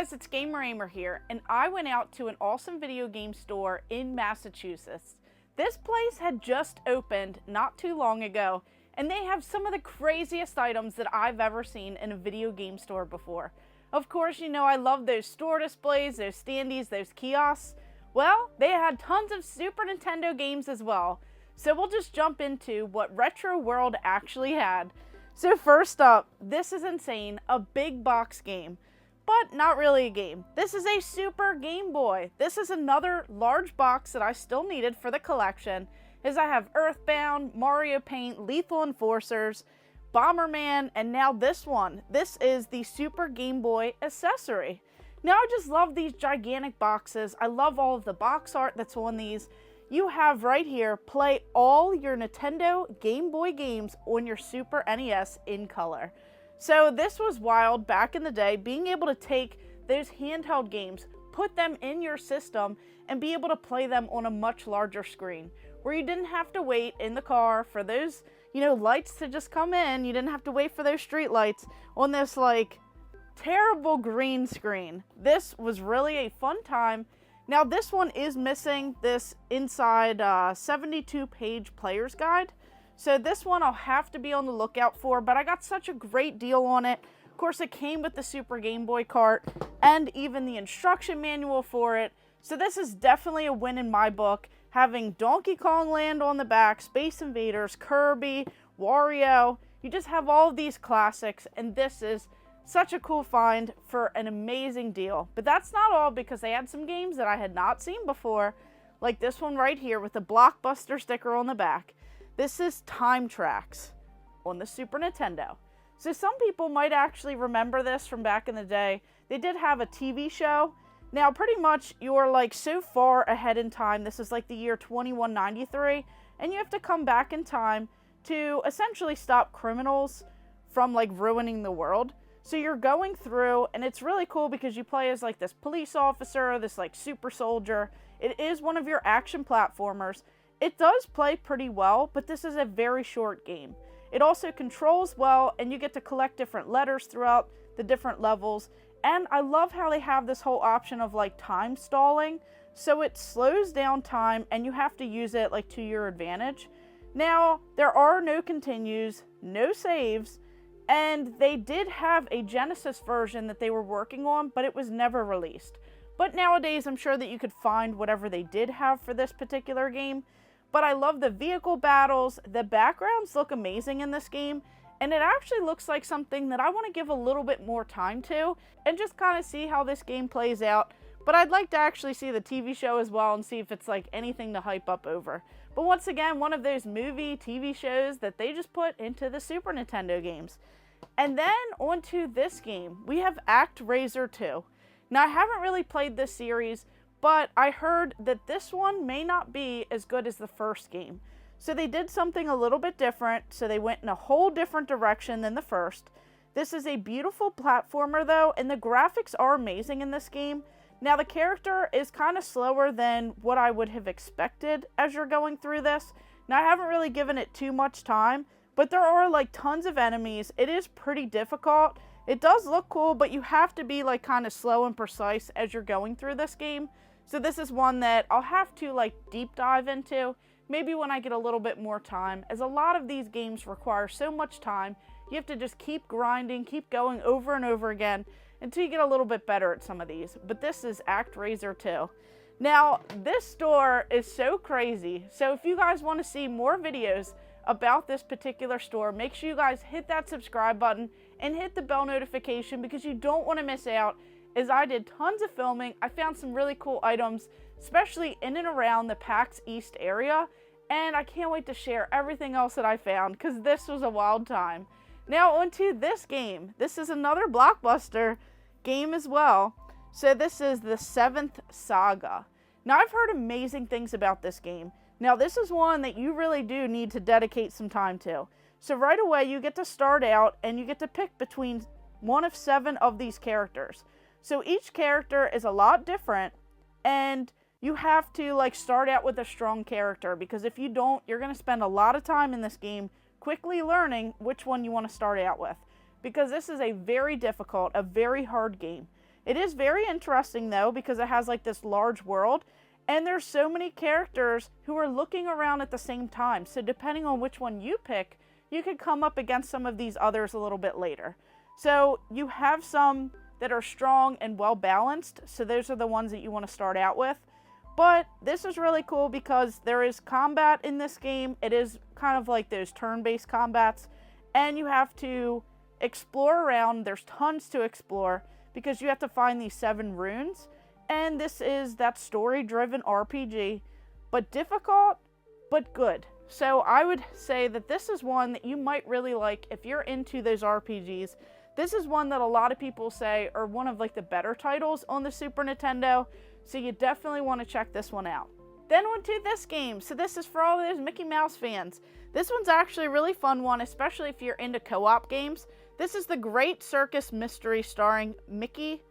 guys, it's Gamer Ahmer here, and I went out to an awesome video game store in Massachusetts. This place had just opened not too long ago, and they have some of the craziest items that I've ever seen in a video game store before. Of course, you know I love those store displays, those standees, those kiosks. Well, they had tons of Super Nintendo games as well. So we'll just jump into what Retro World actually had. So first up, this is insane, a big box game. But not really a game. This is a Super Game Boy. This is another large box that I still needed for the collection, as I have Earthbound, Mario Paint, Lethal Enforcers, Bomberman, and now this one. This is the Super Game Boy accessory. Now I just love these gigantic boxes. I love all of the box art that's on these. You have right here, play all your Nintendo Game Boy games on your Super NES in color. So this was wild back in the day, being able to take those handheld games, put them in your system, and be able to play them on a much larger screen, where you didn't have to wait in the car for those, lights to just come in. You didn't have to wait for those street lights on this, terrible green screen. This was really a fun time. Now, this one is missing this inside 72-page player's guide. So this one I'll have to be on the lookout for, but I got such a great deal on it. Of course, it came with the Super Game Boy cart and even the instruction manual for it. So this is definitely a win in my book, having Donkey Kong Land on the back, Space Invaders, Kirby, Wario. You just have all of these classics, and this is such a cool find for an amazing deal. But that's not all, because they had some games that I had not seen before, like this one right here with the Blockbuster sticker on the back. This is Time Tracks on the Super Nintendo. So some people might actually remember this from back in the day. They did have a TV show. Now pretty much you're so far ahead in time. This is like the year 2193, and you have to come back in time to essentially stop criminals from ruining the world. So you're going through, and it's really cool because you play as this police officer, this super soldier. It is one of your action platformers. It does play pretty well, but this is a very short game. It also controls well, and you get to collect different letters throughout the different levels. And I love how they have this whole option of time stalling. So it slows down time, and you have to use it to your advantage. Now, there are no continues, no saves, and they did have a Genesis version that they were working on, but it was never released. But nowadays, I'm sure that you could find whatever they did have for this particular game. But I love the vehicle battles. The backgrounds look amazing in this game, and it actually looks like something that I want to give a little bit more time to and just kind of see how this game plays out. But I'd like to actually see the TV show as well and see if it's anything to hype up over. But once again, one of those movie TV shows that they just put into the Super Nintendo games. And then onto this game, we have Razer 2. Now, I haven't really played this series, but I heard that this one may not be as good as the first game. So they did something a little bit different. So they went in a whole different direction than the first. This is a beautiful platformer though, and the graphics are amazing in this game. Now the character is kind of slower than what I would have expected as you're going through this. Now I haven't really given it too much time, but there are tons of enemies. It is pretty difficult. It does look cool, but you have to be kind of slow and precise as you're going through this game. So this is one that I'll have to deep dive into, maybe when I get a little bit more time, as a lot of these games require so much time. You have to just keep grinding, keep going over and over again until you get a little bit better at some of these. But this is Razer 2. Now, this store is so crazy. So if you guys want to see more videos about this particular store, make sure you guys hit that subscribe button and hit the bell notification, because you don't want to miss out, as I did tons of filming. I found some really cool items, especially in and around the PAX East area, and I can't wait to share everything else that I found, because this was a wild time. Now onto this game. This is another Blockbuster game as well. So this is the Seventh Saga. Now I've heard amazing things about this game. Now this is one that you really do need to dedicate some time to. So right away you get to start out, and you get to pick between one of 7 of these characters. So each character is a lot different, and you have to start out with a strong character, because if you don't, you're going to spend a lot of time in this game quickly learning which one you want to start out with, because this is a very difficult, a very hard game. It is very interesting though, because it has like this large world, and there's so many characters who are looking around at the same time. So depending on which one you pick, you could come up against some of these others a little bit later. So you have some that are strong and well balanced, so those are the ones that you want to start out with. But this is really cool because there is combat in this game. It is kind of like those turn-based combats, and you have to explore around. There's tons to explore because you have to find these 7 runes, and this is that story-driven RPG, but difficult, but good. So I would say that this is one that you might really like if you're into those RPGs. This is one that a lot of people say are one of like the better titles on the Super Nintendo, so you definitely want to check this one out. Then on to this game. So this is for all those Mickey Mouse fans. This one's actually a really fun one, especially if you're into co-op games. This is the Great Circus Mystery starring Mickey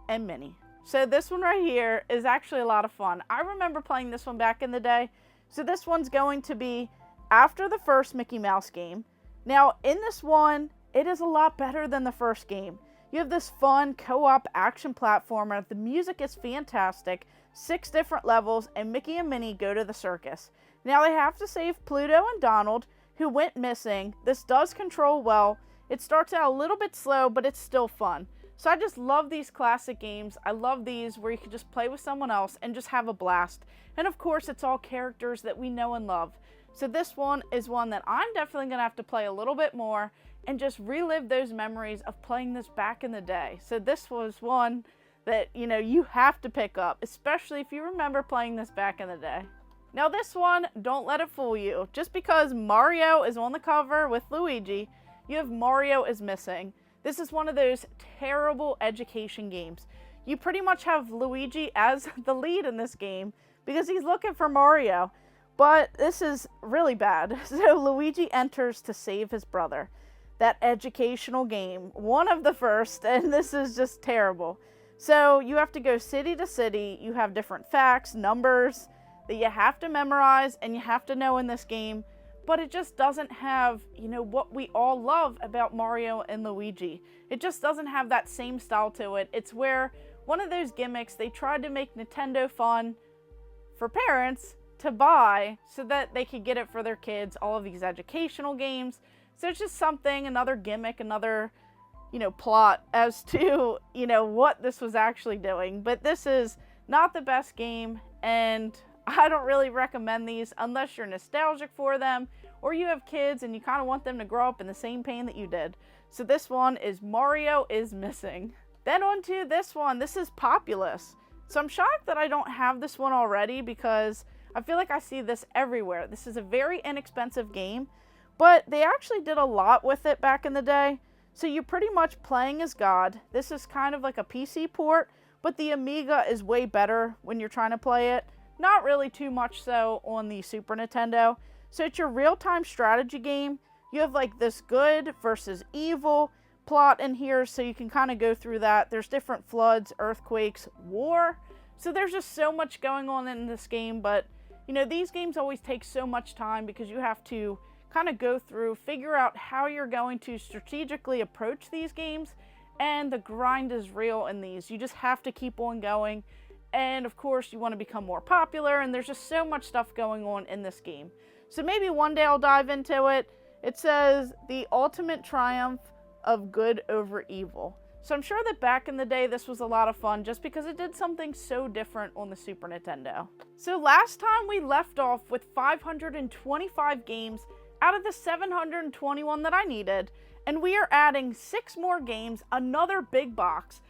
and Minnie. So this one right here is actually a lot of fun. I remember playing this one back in the day. So this one's going to be after the first Mickey Mouse game. Now in this one, it is a lot better than the first game. You have this fun co-op action platformer. The music is fantastic. 6 different levels, and Mickey and Minnie go to the circus. Now they have to save Pluto and Donald, who went missing. This does control well. It starts out a little bit slow, but it's still fun. So I just love these classic games. I love these where you can just play with someone else and just have a blast. And of course, it's all characters that we know and love. So this one is one that I'm definitely going to have to play a little bit more and just relive those memories of playing this back in the day. So this was one that, you know, you have to pick up, especially if you remember playing this back in the day. Now this one, don't let it fool you. Just because Mario is on the cover with Luigi, you have Mario is missing. This is one of those terrible education games. You pretty much have Luigi as the lead in this game because he's looking for Mario. But this is really bad. So Luigi enters to save his brother. That educational game, one of the first, and this is just terrible. So you have to go city to city. You have different facts, numbers that you have to memorize and you have to know in this game. But it just doesn't have, you know, what we all love about Mario and Luigi. It just doesn't have that same style to it. It's where one of those gimmicks they tried to make Nintendo fun for parents to buy so that they could get it for their kids, all of these educational games. So it's just something, another gimmick, another, you know, plot as to, you know, what this was actually doing. But this is not the best game, and I don't really recommend these unless you're nostalgic for them or you have kids and you kind of want them to grow up in the same pain that you did. So this one is Mario is Missing. Then on to this one. This is Populace. So I'm shocked that I don't have this one already because I feel like I see this everywhere. This is a very inexpensive game, but they actually did a lot with it back in the day. So you're pretty much playing as God. This is kind of like a PC port, but the Amiga is way better when you're trying to play it. Not really too much so on the Super Nintendo. So it's your real-time strategy game. You have like this good versus evil plot in here, so you can kind of go through that. There's different floods, earthquakes, war. So there's just so much going on in this game, but you know, these games always take so much time because you have to kind of go through, figure out how you're going to strategically approach these games, and the grind is real in these. You just have to keep on going, and of course you want to become more popular, and there's just so much stuff going on in this game. So maybe one day I'll dive into it. It says, the ultimate triumph of good over evil. So I'm sure that back in the day this was a lot of fun just because it did something so different on the Super Nintendo. So last time we left off with 525 games out of the 721 that I needed, and we are adding 6 more games, another big box,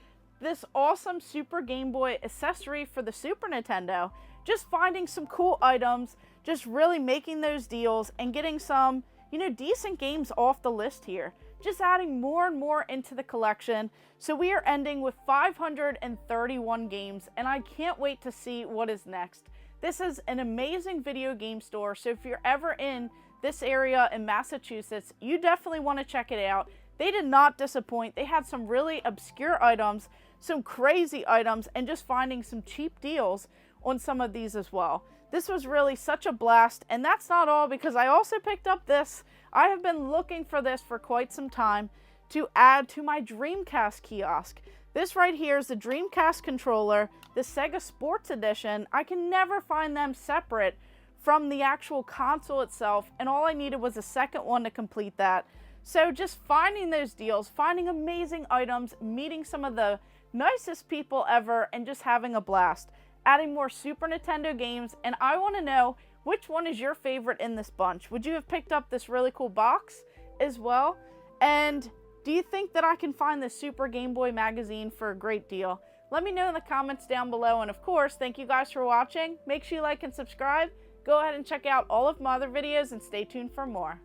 this awesome Super Game Boy accessory for the Super Nintendo, just finding some cool items, just really making those deals and getting some, you know, decent games off the list here. Just adding more and more into the collection. So we are ending with 531 games, and I can't wait to see what is next. This is an amazing video game store, so if you're ever in this area in Massachusetts, you definitely want to check it out. They did not disappoint. They had some really obscure items, some crazy items, and just finding some cheap deals on some of these as well. This was really such a blast, and that's not all because I also picked up this. I have been looking for this for quite some time to add to my Dreamcast kiosk. This right here is the Dreamcast controller, the Sega Sports Edition. I can never find them separate from the actual console itself, and all I needed was a second one to complete that. So just finding those deals, finding amazing items, meeting some of the nicest people ever, and just having a blast. Adding more Super Nintendo games, and I want to know which one is your favorite in this bunch. Would you have picked up this really cool box as well? And do you think that I can find the Super Game Boy magazine for a great deal? Let me know in the comments down below, and of course, thank you guys for watching. Make sure you like and subscribe. Go ahead and check out all of my other videos and stay tuned for more.